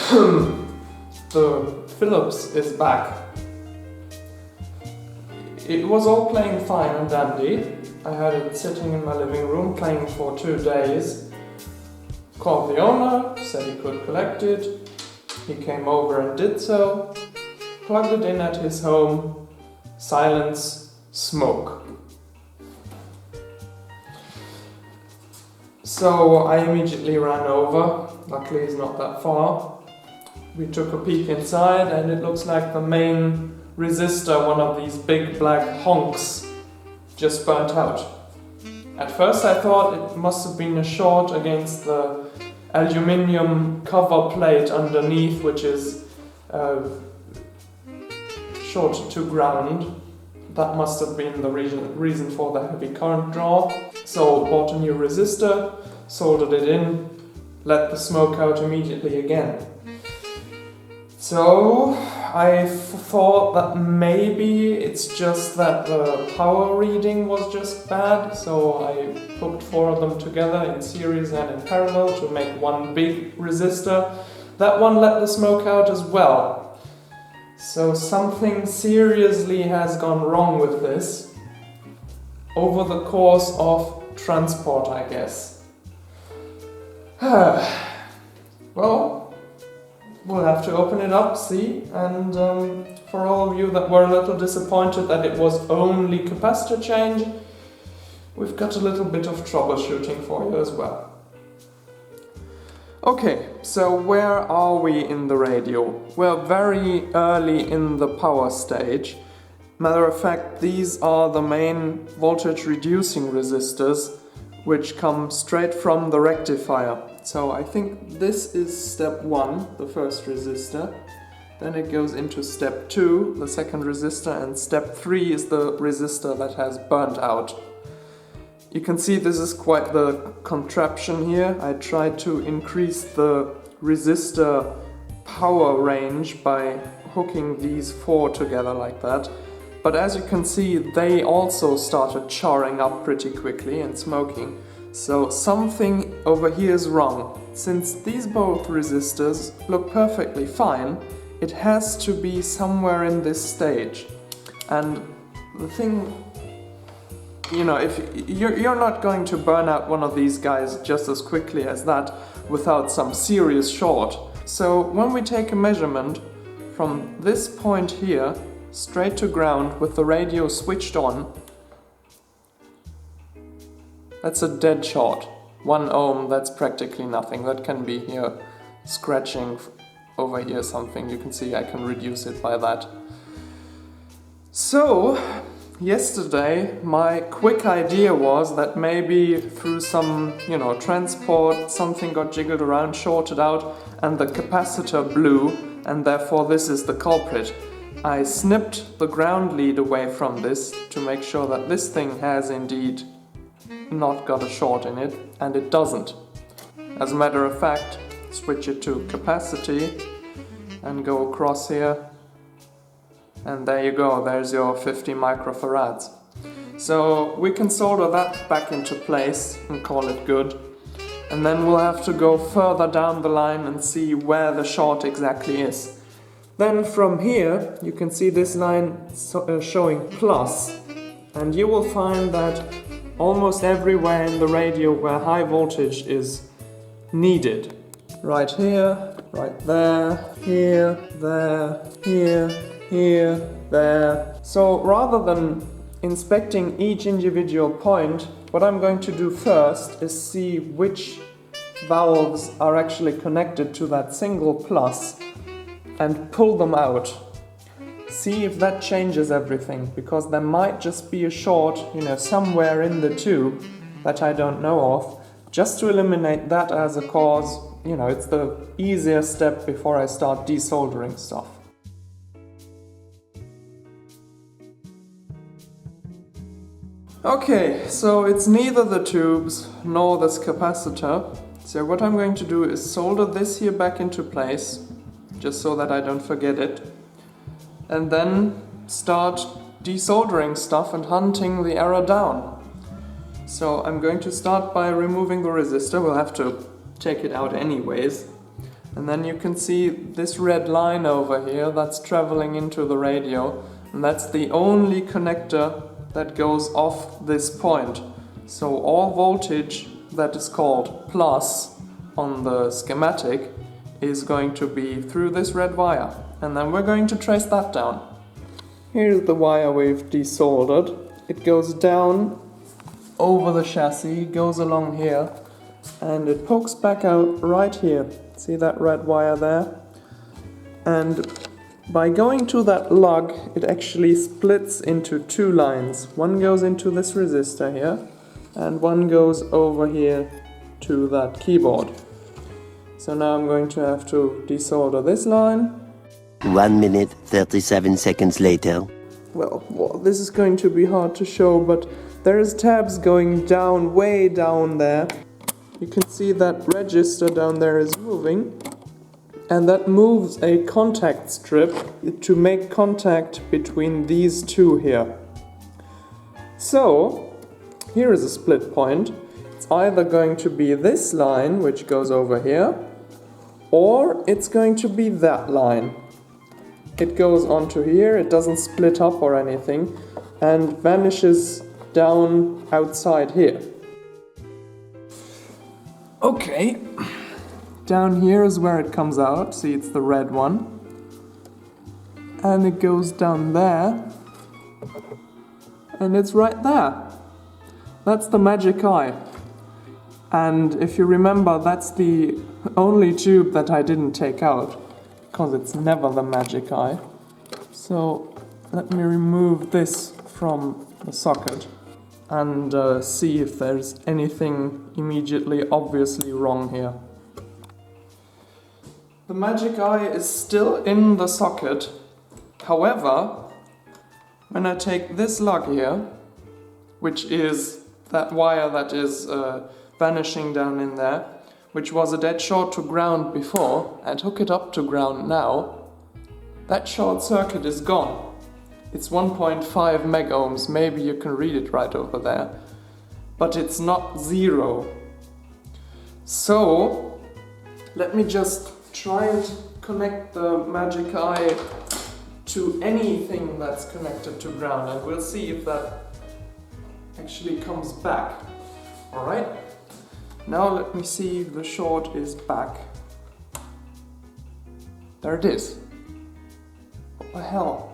The Philips is back. It was all playing fine and dandy. I had it sitting in my living room playing for 2 days. Called the owner, said he could collect it. He came over and did so. Plugged it in at his home. Silence, smoke. So I immediately ran over. Luckily it's not that far. We took a peek inside and it looks like the main resistor, one of these big black honks, just burnt out. At first I thought it must have been a short against the aluminium cover plate underneath, which is short to ground. That must have been the reason for the heavy current draw. So bought a new resistor, soldered it in, let the smoke out immediately again. So I thought that maybe it's just that the power reading was just bad, so I hooked 4 of them together in series and in parallel to make one big resistor. That one let the smoke out as well. So something seriously has gone wrong with this over the course of transport, I guess. Well, we'll have to open it up, see, and for all of you that were a little disappointed that it was only capacitor change, we've got a little bit of troubleshooting for you as well. Okay, so where are we in the radio? We're very early in the power stage. Matter of fact, these are the main voltage reducing resistors, which come straight from the rectifier. So I think this is step 1, the first resistor. Then it goes into step 2, the second resistor, and step 3 is the resistor that has burnt out. You can see this is quite the contraption here. I tried to increase the resistor power range by hooking these 4 together like that. But as you can see, they also started charring up pretty quickly and smoking. So something over here is wrong. Since these both resistors look perfectly fine, it has to be somewhere in this stage. And the thing, you know, if you're not going to burn out one of these guys just as quickly as that without some serious short. So when we take a measurement from this point here straight to ground with the radio switched on, that's a dead short. 1 ohm, that's practically nothing. That can be here scratching over here something. You can see I can reduce it by that. So yesterday my quick idea was that maybe through some, transport, something got jiggled around, shorted out, and the capacitor blew, and therefore this is the culprit. I snipped the ground lead away from this to make sure that this thing has indeed not got a short in it, and it doesn't. As a matter of fact, switch it to capacity and go across here. And there you go, there's your 50 microfarads. So we can solder that back into place and call it good. And then we'll have to go further down the line and see where the short exactly is. Then from here, you can see this line showing plus. And you will find that almost everywhere in the radio where high voltage is needed. Right here, right there, here, there, here, here, there. So rather than inspecting each individual point, what I'm going to do first is see which valves are actually connected to that single plus and pull them out. See if that changes everything, because there might just be a short, somewhere in the tube that I don't know of. Just to eliminate that as a cause, it's the easier step before I start desoldering stuff. Okay, so it's neither the tubes nor this capacitor. So what I'm going to do is solder this here back into place, just so that I don't forget it. And then start desoldering stuff and hunting the error down. So I'm going to start by removing the resistor. We'll have to take it out anyways. And then you can see this red line over here that's traveling into the radio, and that's the only connector that goes off this point. So all voltage that is called plus on the schematic is going to be through this red wire, and then we're going to trace that down. Here's the wire we've desoldered. It goes down over the chassis, goes along here, and it pokes back out right here. See that red wire there? And by going to that lug, it actually splits into two lines. One goes into this resistor here, and one goes over here to that keyboard. So now I'm going to have to desolder this line. 1 minute, 37 seconds later. Well, this is going to be hard to show, but there's tabs going down, way down there. You can see that register down there is moving, and that moves a contact strip to make contact between these two here. So, here is a split point. It's either going to be this line, which goes over here, or it's going to be that line. It goes onto here, it doesn't split up or anything, and vanishes down outside here. Okay, down here is where it comes out, see it's the red one. And it goes down there, and it's right there. That's the magic eye. And if you remember, that's the only tube that I didn't take out, because it's never the magic eye. So let me remove this from the socket and see if there's anything immediately obviously wrong here. The magic eye is still in the socket. However, when I take this lug here, which is that wire that is vanishing down in there, which was a dead short to ground before, and hook it up to ground now, that short circuit is gone. It's 1.5 megohms, maybe you can read it right over there, but it's not zero. So, let me just try and connect the magic eye to anything that's connected to ground, and we'll see if that actually comes back. Alright? Now let me see if the short is back. There it is. What the hell?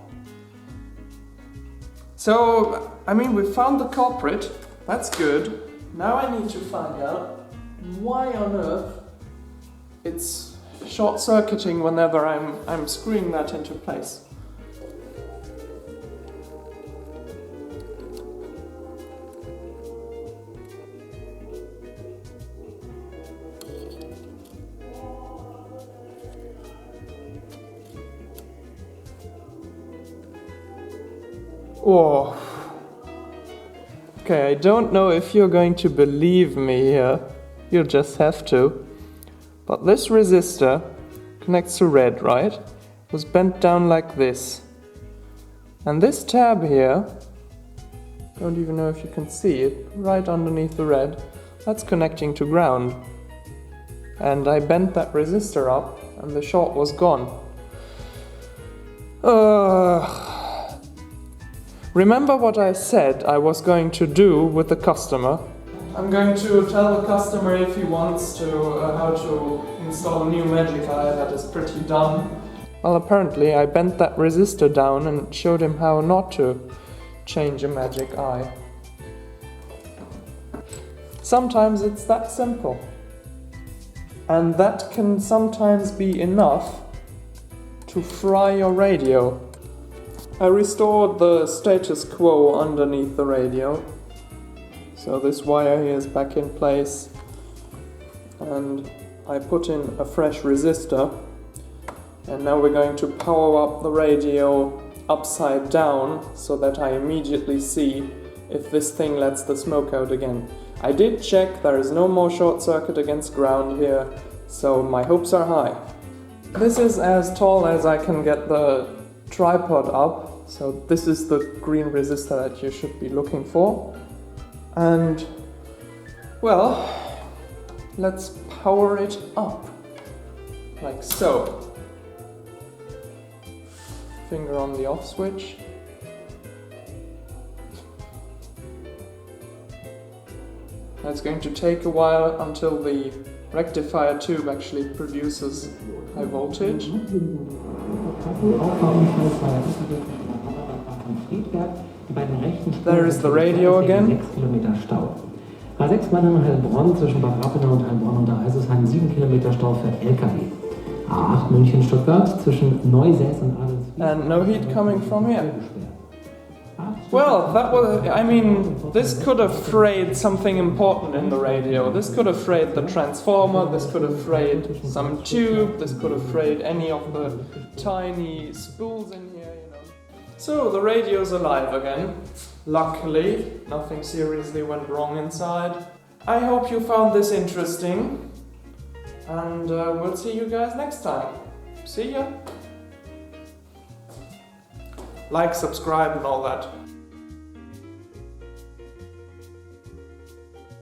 So, I mean, we found the culprit. That's good. Now I need to find out why on earth it's short-circuiting whenever I'm screwing that into place. Oh. Okay, I don't know if you're going to believe me here. You'll just have to. But this resistor connects to red, right? Was bent down like this. And this tab here, don't even know if you can see it, right underneath the red, that's connecting to ground. And I bent that resistor up and the short was gone. Remember what I said I was going to do with the customer? I'm going to tell the customer if he wants to how to install a new magic eye that is pretty dumb. Well, apparently I bent that resistor down and showed him how not to change a magic eye. Sometimes it's that simple. And that can sometimes be enough to fry your radio. I restored the status quo underneath the radio. So this wire here is back in place. And I put in a fresh resistor. And now we're going to power up the radio upside down so that I immediately see if this thing lets the smoke out again. I did check, there is no more short circuit against ground here, so my hopes are high. This is as tall as I can get the tripod up. So this is the green resistor that you should be looking for. And, well, let's power it up. like so. Finger on the off switch. It's going to take a while until the rectifier tube actually produces high voltage. There is the radio again. A6 Mannheim Heilbronn zwischen Bad Rappenau und Heilbronn und Eisesheim 7 Kilometer Stau für LKW. A8 München Stuttgart zwischen Neusäß und Adelswil. And no heat coming from here. Well, that was, I mean, this could have frayed something important in the radio. This could have frayed the transformer, this could have frayed some tube, this could have frayed any of the tiny spools in here, you know. So, the radio's alive again. Luckily, nothing seriously went wrong inside. I hope you found this interesting. And we'll see you guys next time. See ya! Like, subscribe and all that.